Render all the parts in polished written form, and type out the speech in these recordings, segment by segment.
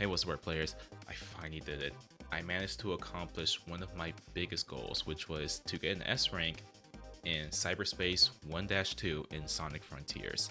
Hey, what's the word, players? I finally did it. I managed to accomplish one of my biggest goals, which was to get an S rank in Cyberspace 1-2 in Sonic Frontiers.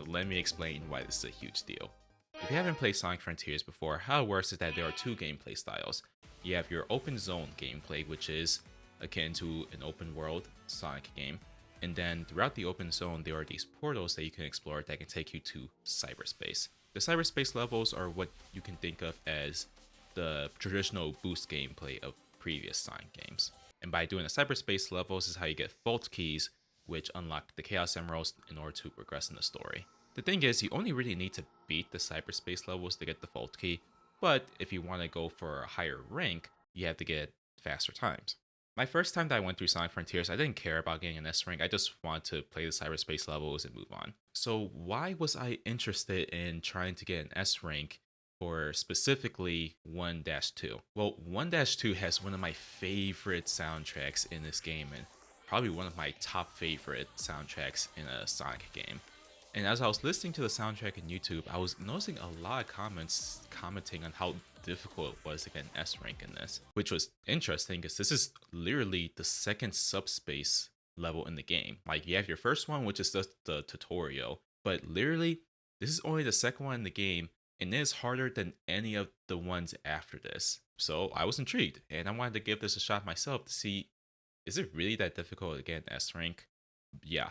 Let me explain why this is a huge deal. If you haven't played Sonic Frontiers before, how it works is that there are two gameplay styles. You have your open zone gameplay, which is akin to an open world Sonic game. And then throughout the open zone, there are these portals that you can explore that can take you to cyberspace. The cyberspace levels are what you can think of as the traditional boost gameplay of previous Sonic games. And by doing the cyberspace levels is how you get vault keys, which unlock the Chaos Emeralds in order to progress in the story. The thing is, you only really need to beat the cyberspace levels to get the vault key, but if you want to go for a higher rank, you have to get faster times. My first time that I went through Sonic Frontiers, I didn't care about getting an S rank. I just wanted to play the cyberspace levels and move on. So why was I interested in trying to get an S rank for specifically 1-2? Well, 1-2 has one of my favorite soundtracks in this game, and probably one of my top favorite soundtracks in a Sonic game. And as I was listening to the soundtrack on YouTube, I was noticing a lot of comments commenting on how difficult it was to get an S rank in this, which was interesting because this is literally the second subspace level in the game. Like, you have your first one, which is just the tutorial, but literally this is only the second one in the game, and it is harder than any of the ones after this. So I was intrigued, and I wanted to give this a shot myself to see, is it really that difficult to get an S rank? Yeah,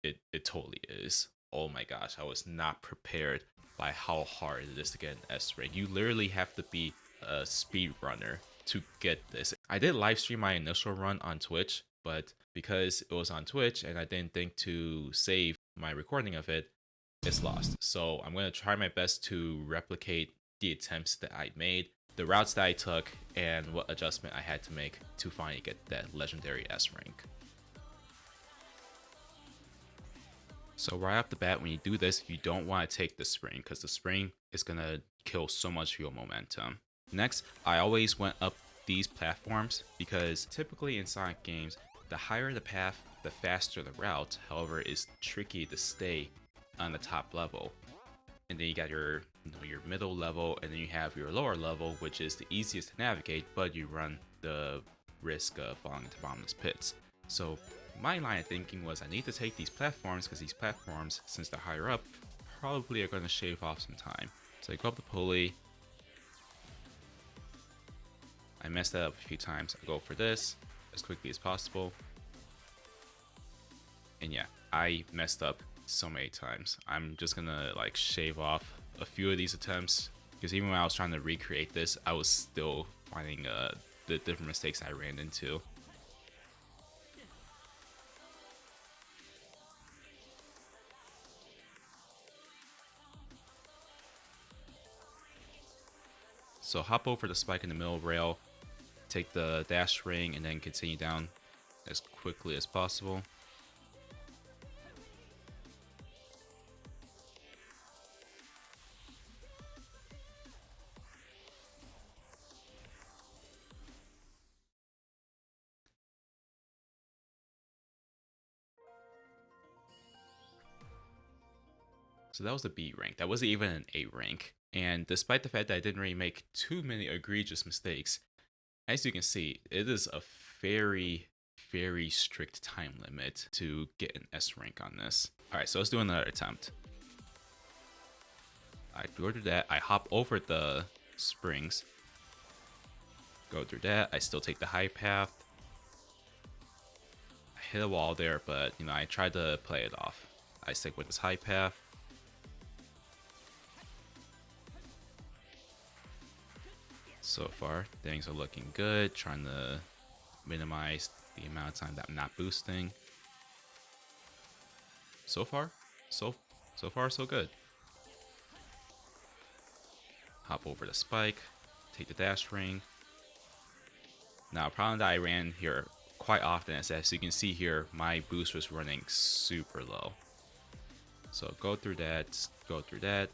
it totally is. Oh my gosh, I was not prepared by how hard it is to get an S rank. You literally have to be a speedrunner to get this. I did live stream my initial run on Twitch, but because it was on Twitch and I didn't think to save my recording of it, it's lost. So I'm going to try my best to replicate the attempts that I made, the routes that I took, and what adjustment I had to make to finally get that legendary S rank. So right off the bat, when you do this, you don't want to take the spring because the spring is going to kill so much of your momentum. Next, I always went up these platforms because typically in Sonic games, the higher the path, the faster the route. However, it's tricky to stay on the top level. And then you got your middle level, and then you have your lower level, which is the easiest to navigate, but you run the risk of falling into bottomless pits. So my line of thinking was, I need to take these platforms because these platforms, since they're higher up, probably are going to shave off some time. So I go up the pulley. I messed that up a few times. I go for this as quickly as possible. And yeah, I messed up so many times. I'm just gonna like shave off a few of these attempts because even when I was trying to recreate this, I was still finding the different mistakes I ran into. So hop over the spike in the middle rail, take the dash ring, and then continue down as quickly as possible. So that was the B rank. That wasn't even an A rank. And despite the fact that I didn't really make too many egregious mistakes, as you can see, it is a very, very strict time limit to get an S rank on this. Alright, so let's do another attempt. I go through that, I hop over the springs, go through that, I still take the high path. I hit a wall there, but I tried to play it off. I stick with this high path. So far, things are looking good. Trying to minimize the amount of time that I'm not boosting. So far, so good. Hop over the spike, take the dash ring. Now, a problem that I ran here quite often is, as you can see here, my boost was running super low. So go through that, go through that.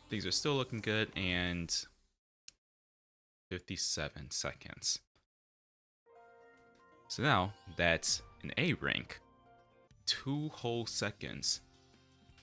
Things are still looking good, and 57 seconds. So now that's an A rank, 2 whole seconds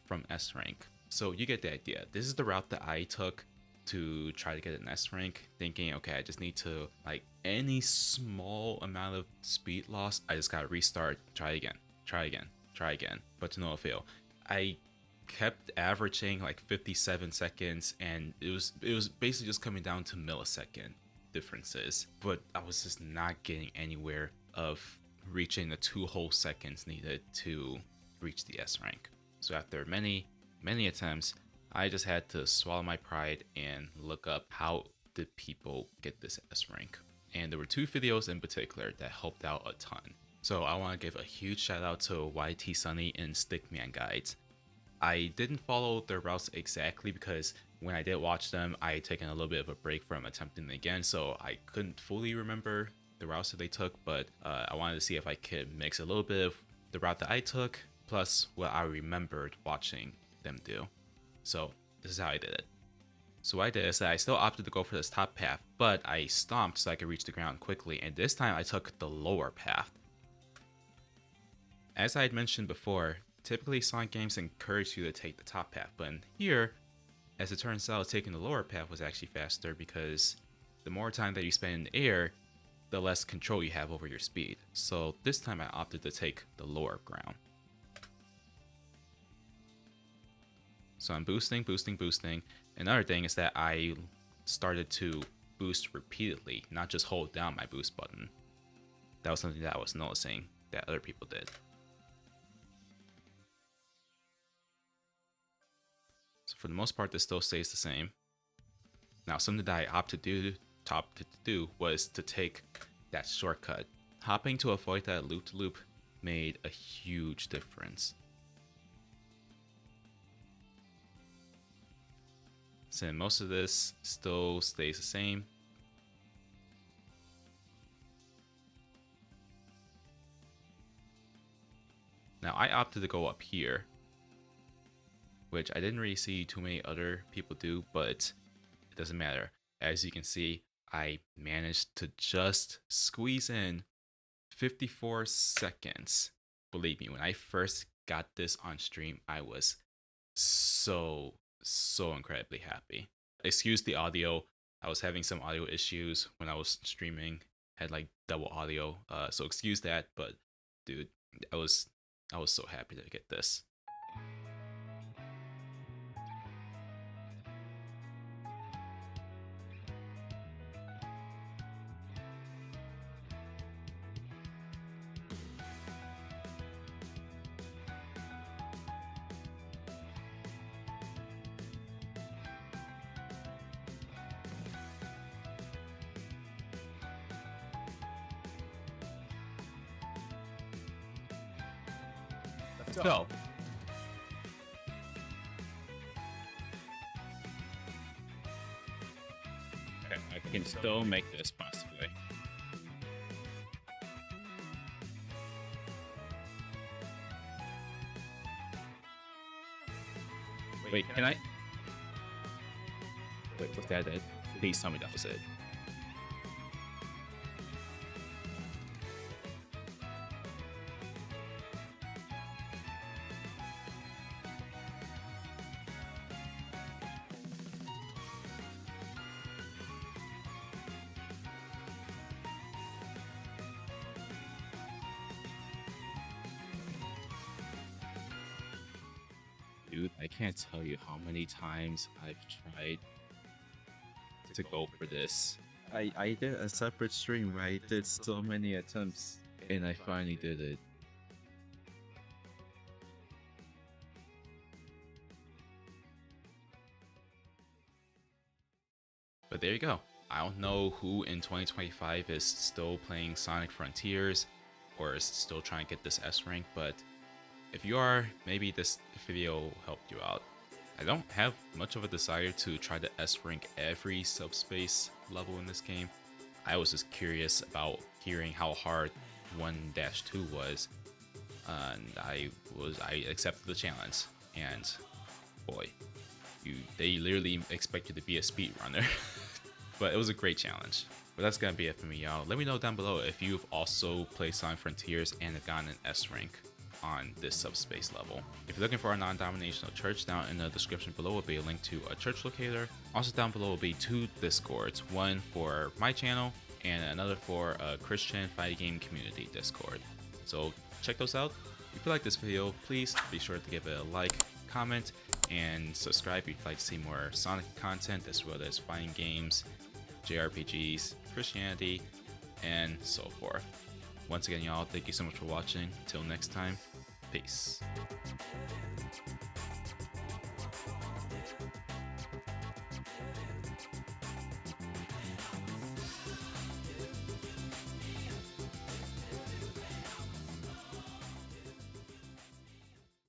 from S rank. So you get the idea. This is the route that I took to try to get an S rank, thinking, okay, I just need to, like, any small amount of speed loss, I just gotta restart, try again, try again, try again, but to no avail. I kept averaging like 57 seconds, and it was basically just coming down to millisecond differences, but I was just not getting anywhere of reaching the 2 whole seconds needed to reach the S rank. So after many attempts, I just had to swallow my pride and look up how did people get this S rank. And there were 2 videos in particular that helped out a ton. So I want to give a huge shout out to YT Sunny and Stickman Guides. I didn't follow their routes exactly because when I did watch them, I had taken a little bit of a break from attempting again, so I couldn't fully remember the routes that they took, but I wanted to see if I could mix a little bit of the route that I took, plus what I remembered watching them do. So this is how I did it. So what I did is that I still opted to go for this top path, but I stomped so I could reach the ground quickly, and this time I took the lower path. As I had mentioned before, typically Sonic games encourage you to take the top path, but here, as it turns out, taking the lower path was actually faster because the more time that you spend in the air, the less control you have over your speed. So this time I opted to take the lower ground. So I'm boosting. Another thing is that I started to boost repeatedly, not just hold down my boost button. That was something that I was noticing that other people did. So for the most part, this still stays the same. Now, something that I opted to do was to take that shortcut. Hopping to avoid that loop-to-loop made a huge difference. So most of this still stays the same. Now I opted to go up here, which I didn't really see too many other people do, but it doesn't matter. As you can see, I managed to just squeeze in 54 seconds. Believe me, when I first got this on stream, I was so incredibly happy. Excuse the audio. I was having some audio issues when I was streaming. Had like double audio. So excuse that, but dude, I was so happy to get this. Let's go. Okay, I can still make this possibly. Wait, can I? Wait, was that it? Please tell me that was it. Dude, I can't tell you how many times I've tried to go for this. I did a separate stream where I did so many attempts. And I finally did it. But there you go. I don't know who in 2025 is still playing Sonic Frontiers or is still trying to get this S rank, but if you are, maybe this video helped you out. I don't have much of a desire to try to S rank every subspace level in this game. I was just curious about hearing how hard 1-2 was, and I accepted the challenge. And boy, they literally expect you to be a speedrunner. But it was a great challenge. But that's gonna be it for me, y'all. Let me know down below if you've also played Sonic Frontiers and have gotten an S rank on this subspace level. If you're looking for a non-denominational church, down in the description below will be a link to a church locator. Also down below will be 2 Discords, one for my channel and another for a Christian fighting game community Discord. So check those out. If you like this video, please be sure to give it a like, comment, and subscribe if you'd like to see more Sonic content as well as fighting games, JRPGs, Christianity, and so forth. Once again, y'all, thank you so much for watching. Until next time, peace.